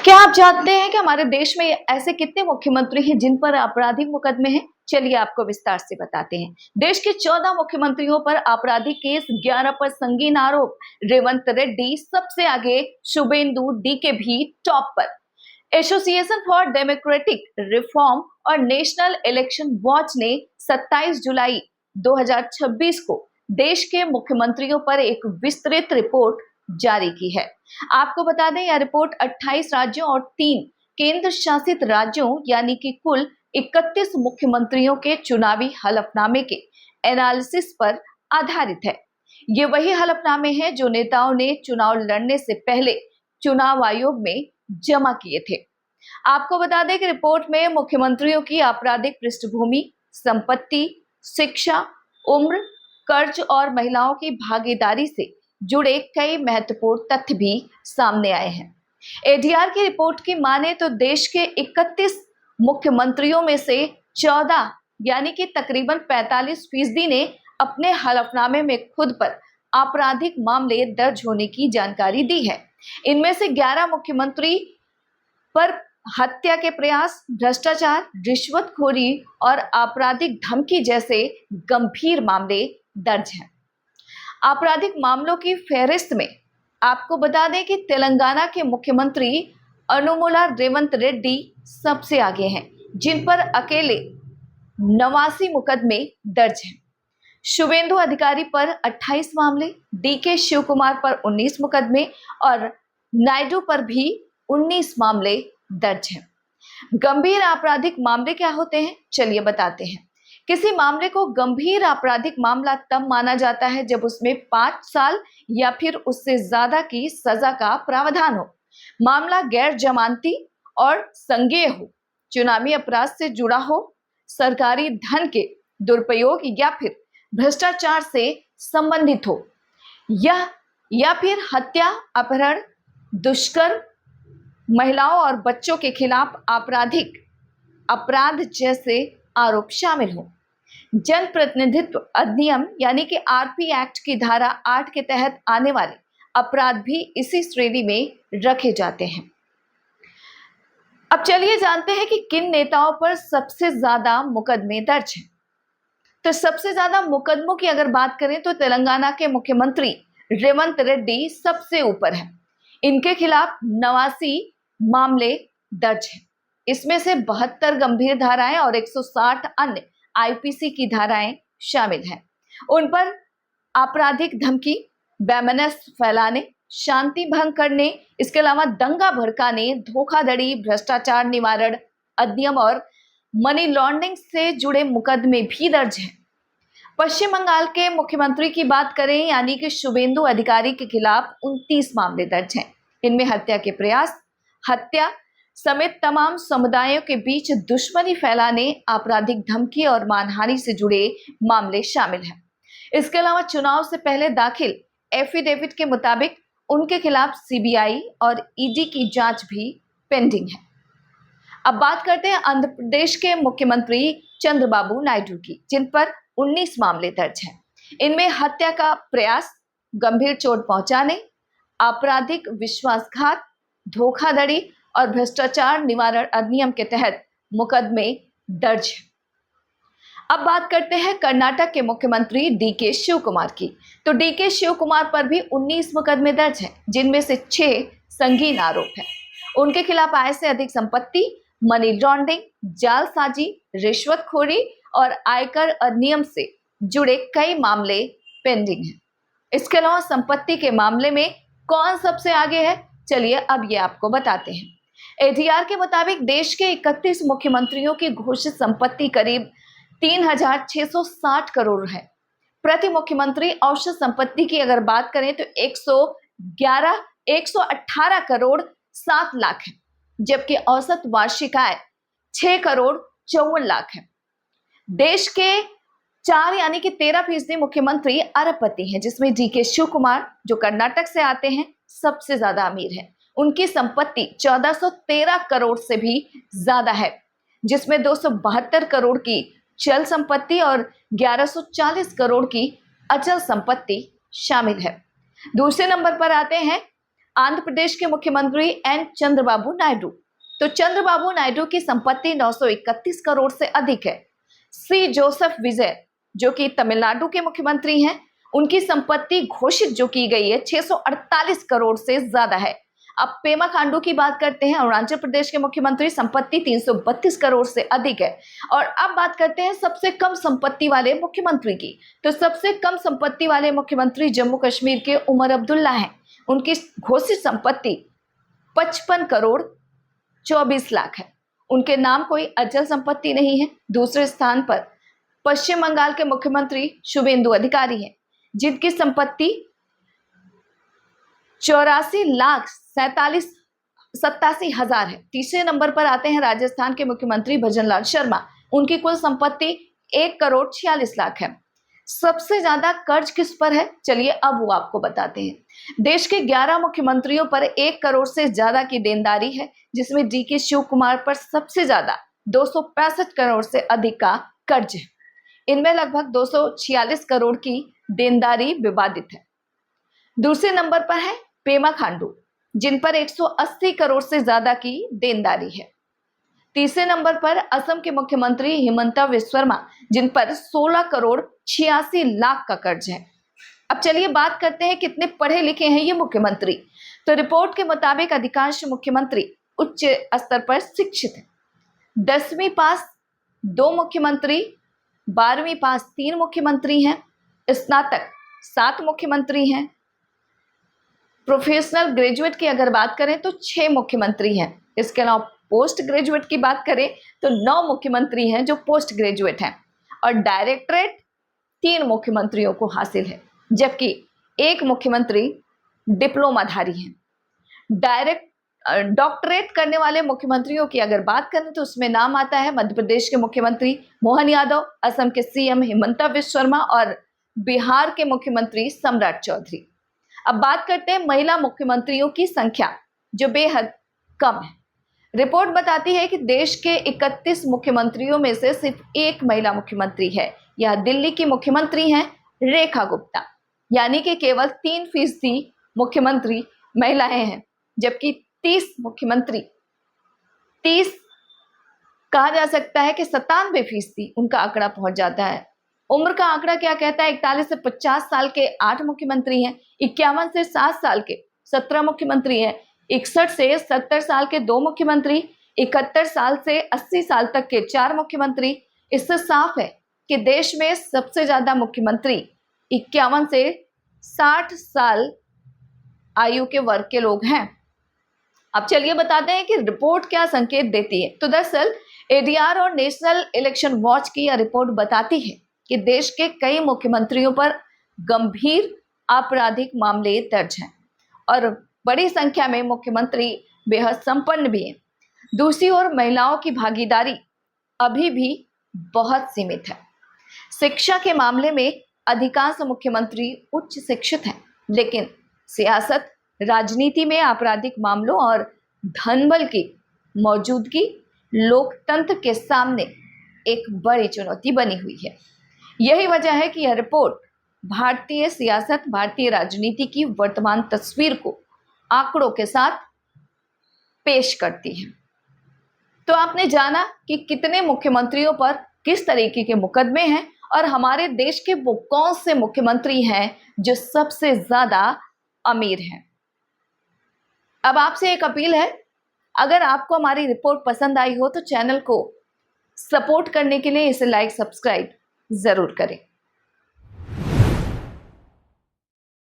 क्या आप जानते हैं कि हमारे देश में ऐसे कितने मुख्यमंत्री हैं जिन पर आपराधिक मुकदमे हैं? चलिए आपको विस्तार से बताते हैं। देश के 14 मुख्यमंत्रियों पर आपराधिक केस, 11 पर संगीन आरोप। रेवंत रेड्डी सबसे आगे, शुभेंदु डीके भी टॉप पर। एसोसिएशन फॉर डेमोक्रेटिक रिफॉर्म और नेशनल इलेक्शन वॉच ने 27 जुलाई 2026 को देश के मुख्यमंत्रियों पर एक विस्तृत रिपोर्ट जारी की है। आपको बता दें, यह रिपोर्ट 28 राज्यों और 3 केंद्र शासित राज्यों यानी कि कुल 31 मुख्यमंत्रियों के चुनावी हलफनामे के एनालिसिस पर आधारित है। ये वही हलफनामे हैं जो नेताओं ने चुनाव लड़ने से पहले चुनाव आयोग में जमा किए थे। आपको बता दें कि रिपोर्ट में मुख्यमंत्रियों की आपराधिक पृष्ठभूमि, संपत्ति, शिक्षा, उम्र, कर्ज और महिलाओं की भागीदारी से जुड़े कई महत्वपूर्ण तथ्य भी सामने आए हैं। एडीआर की रिपोर्ट की माने तो देश के 31 मुख्यमंत्रियों में से 14 यानी कि तकरीबन 45% ने अपने हलफनामे में खुद पर आपराधिक मामले दर्ज होने की जानकारी दी है। इनमें से 11 मुख्यमंत्री पर हत्या के प्रयास, भ्रष्टाचार, रिश्वतखोरी और आपराधिक धमकी जैसे गंभीर मामले दर्ज हैं। आपराधिक मामलों की फहरिस्त में आपको बता दें कि तेलंगाना के मुख्यमंत्री अनुमुला रेवंत रेड्डी सबसे आगे हैं, जिन पर अकेले 89 मुकदमे दर्ज हैं। शुभेंदु अधिकारी पर 28 मामले, डीके शिव कुमार पर 19 मुकदमे और नायडू पर भी 19 मामले दर्ज हैं। गंभीर आपराधिक मामले क्या होते हैं, चलिए बताते हैं। किसी मामले को गंभीर आपराधिक मामला तब माना जाता है जब उसमें 5 साल या फिर उससे ज्यादा की सजा का प्रावधान हो, मामला गैर जमानती और संज्ञेय हो, चुनावी अपराध से जुड़ा हो, सरकारी धन के दुरुपयोग या फिर भ्रष्टाचार से संबंधित हो, या फिर हत्या, अपहरण, दुष्कर्म, महिलाओं और बच्चों के खिलाफ आपराधिक अपराध जैसे आरोप शामिल हो। जनप्रतिनिधित्व अधिनियम यानी कि आरपी एक्ट की धारा 8 के तहत आने वाले अपराध भी इसी श्रेणी में रखे जाते हैं। अब चलिए जानते हैं कि किन नेताओं पर सबसे ज्यादा मुकदमे दर्ज हैं। तो सबसे ज्यादा मुकदमों की अगर बात करें तो तेलंगाना के मुख्यमंत्री रेवंत रेड्डी सबसे ऊपर है। इनके खिलाफ 89 मामले दर्ज हैं। इसमें से 72 गंभीर धाराएं और 160 अन्य आईपीसी की धाराएं शामिल हैं। उन पर आपराधिक धमकी, बेमनस फैलाने, शांति भंग करने, इसके अलावा दंगा भड़काने, धोखाधड़ी, भ्रष्टाचार निवारण अधिनियम और मनी लॉन्ड्रिंग से जुड़े मुकदमे भी दर्ज हैं। पश्चिम बंगाल के मुख्यमंत्री की बात करें यानी कि शुभेंदु अधिकारी के खिलाफ 29 मामले दर्ज हैं। इनमें हत्या के प्रयास, हत्या समेत तमाम समुदायों के बीच दुश्मनी फैलाने, आपराधिक धमकी और मानहानि से जुड़े मामले शामिल हैं। इसके अलावा चुनाव से पहले दाखिल एफिडेविट के मुताबिक उनके खिलाफ सीबीआई और ईडी की जांच भी पेंडिंग है। अब बात करते हैं आंध्र प्रदेश के मुख्यमंत्री चंद्रबाबू नायडू की, जिन पर 19 मामले दर्ज हैं। इनमें हत्या का प्रयास, गंभीर चोट पहुंचाने, आपराधिक विश्वासघात, धोखाधड़ी और भ्रष्टाचार निवारण अधिनियम के तहत मुकदमे दर्ज हैं। अब बात करते हैं कर्नाटक के मुख्यमंत्री डीके शिव कुमार की। तो डीके शिव कुमार पर भी 19 मुकदमे दर्ज हैं, जिनमें से 6 संगीन आरोप हैं। उनके खिलाफ आय से अधिक संपत्ति, मनी लॉन्ड्रिंग, जालसाजी, रिश्वतखोरी और आयकर अधिनियम से जुड़े कई मामले पेंडिंग हैं। इसके अलावा संपत्ति के मामले में कौन सबसे आगे है, चलिए अब ये आपको बताते हैं। एडीआर के मुताबिक देश के 31 मुख्यमंत्रियों की घोषित संपत्ति करीब 3660 करोड़ है। प्रति मुख्यमंत्री औसत संपत्ति की अगर बात करें तो 118 करोड़ 7 लाख है, जबकि औसत वार्षिक आय 6 करोड़ 54 लाख है। देश के 4 यानी कि 13% मुख्यमंत्री अरबपति हैं, जिसमें डीके शिव कुमार जो कर्नाटक से आते हैं सबसे ज्यादा अमीर है। उनकी संपत्ति 1413 करोड़ से भी ज्यादा है, जिसमें 272 करोड़ की चल संपत्ति और 1140 करोड़ की अचल संपत्ति शामिल है। दूसरे नंबर पर आते हैं आंध्र प्रदेश के मुख्यमंत्री एन चंद्रबाबू नायडू। तो चंद्रबाबू नायडू की संपत्ति 931 करोड़ से अधिक है। सी जोसेफ विजय जो कि तमिलनाडु के मुख्यमंत्री हैं, उनकी संपत्ति घोषित जो की गई है 648 करोड़ से ज्यादा है। अब पेमा खांडू की बात करते हैं, अरुणाचल प्रदेश के मुख्यमंत्री, संपत्ति 332 करोड़ से अधिक है। और अब बात करते हैं सबसे कम संपत्ति वाले मुख्यमंत्री की। तो सबसे कम संपत्ति वाले मुख्यमंत्री जम्मू कश्मीर के उमर अब्दुल्ला हैं। उनकी घोषित संपत्ति 55 करोड़ 24 लाख है। उनके नाम कोई अचल संपत्ति नहीं है। दूसरे स्थान पर पश्चिम बंगाल के मुख्यमंत्री शुभेंदु अधिकारी हैं, जिनकी संपत्ति 84,87,000 है। तीसरे नंबर पर आते हैं राजस्थान के मुख्यमंत्री भजनलाल शर्मा। उनकी कुल संपत्ति 1 करोड़ 46 लाख है। सबसे ज्यादा कर्ज किस पर है, चलिए अब वो आपको बताते हैं। देश के 11 मुख्यमंत्रियों पर 1 करोड़ से ज्यादा की देनदारी है, जिसमें डीके शिव कुमार पर सबसे ज्यादा 265 करोड़ से अधिक का कर्ज है। इनमें लगभग 246 करोड़ की देनदारी विवादित है। दूसरे नंबर पर है पेमा खांडू, जिन पर 180 करोड़ से ज्यादा की देनदारी है। तीसरे नंबर पर असम के मुख्यमंत्री हिमंता बिस्वा शर्मा, जिन पर 16 करोड़ 86 लाख का कर्ज है। अब चलिए बात करते हैं कितने पढ़े लिखे हैं ये मुख्यमंत्री। तो रिपोर्ट के मुताबिक अधिकांश मुख्यमंत्री उच्च स्तर पर शिक्षित हैं। 10वीं पास 2 मुख्यमंत्री, 12वीं पास 3 मुख्यमंत्री हैं, स्नातक 7 मुख्यमंत्री हैं, प्रोफेशनल ग्रेजुएट की अगर बात करें तो 6 मुख्यमंत्री हैं। इसके अलावा पोस्ट ग्रेजुएट की बात करें तो 9 मुख्यमंत्री हैं जो पोस्ट ग्रेजुएट हैं, और डायरेक्टरेट 3 मुख्यमंत्रियों को हासिल है, जबकि 1 मुख्यमंत्री डिप्लोमाधारी हैं। डॉक्टरेट करने वाले मुख्यमंत्रियों की अगर बात करें तो उसमें नाम आता है मध्य प्रदेश के मुख्यमंत्री मोहन यादव, असम के सीएम हिमंता बिस्वा शर्मा और बिहार के मुख्यमंत्री सम्राट चौधरी। अब बात करते हैं महिला मुख्यमंत्रियों की संख्या, जो बेहद कम है। रिपोर्ट बताती है कि देश के 31 मुख्यमंत्रियों में से सिर्फ 1 महिला मुख्यमंत्री है। यह दिल्ली की मुख्यमंत्री हैं रेखा गुप्ता, यानी कि केवल 3% मुख्यमंत्री महिलाएं हैं, जबकि 30 कहा जा सकता है कि 97% उनका आंकड़ा पहुंच जाता है। उम्र का आंकड़ा क्या कहता है, 41 से 50 साल के 8 मुख्यमंत्री हैं, 51 से 60 साल के 17 मुख्यमंत्री हैं, 61 से 70 साल के 2 मुख्यमंत्री, 71 साल से 80 साल तक के 4 मुख्यमंत्री। इससे साफ है कि देश में सबसे ज्यादा मुख्यमंत्री 51 से 60 साल आयु के वर्ग के लोग हैं। अब चलिए बताते हैं कि रिपोर्ट क्या संकेत देती है। तो दरअसल एडीआर और नेशनल इलेक्शन वॉच की यह रिपोर्ट बताती है कि देश के कई मुख्यमंत्रियों पर गंभीर आपराधिक मामले दर्ज हैं और बड़ी संख्या में मुख्यमंत्री बेहद संपन्न भी हैं। दूसरी ओर महिलाओं की भागीदारी अभी भी बहुत सीमित है। शिक्षा के मामले में अधिकांश मुख्यमंत्री उच्च शिक्षित हैं, लेकिन सियासत, राजनीति में आपराधिक मामलों और धनबल की मौजूदगी लोकतंत्र के सामने एक बड़ी चुनौती बनी हुई है। यही वजह है कि यह रिपोर्ट भारतीय सियासत, भारतीय राजनीति की वर्तमान तस्वीर को आंकड़ों के साथ पेश करती है। तो आपने जाना कि कितने मुख्यमंत्रियों पर किस तरीके के मुकदमे हैं और हमारे देश के वो कौन से मुख्यमंत्री हैं जो सबसे ज्यादा अमीर हैं। अब आपसे एक अपील है, अगर आपको हमारी रिपोर्ट पसंद आई हो तो चैनल को सपोर्ट करने के लिए इसे लाइक, सब्सक्राइब जरूर करें।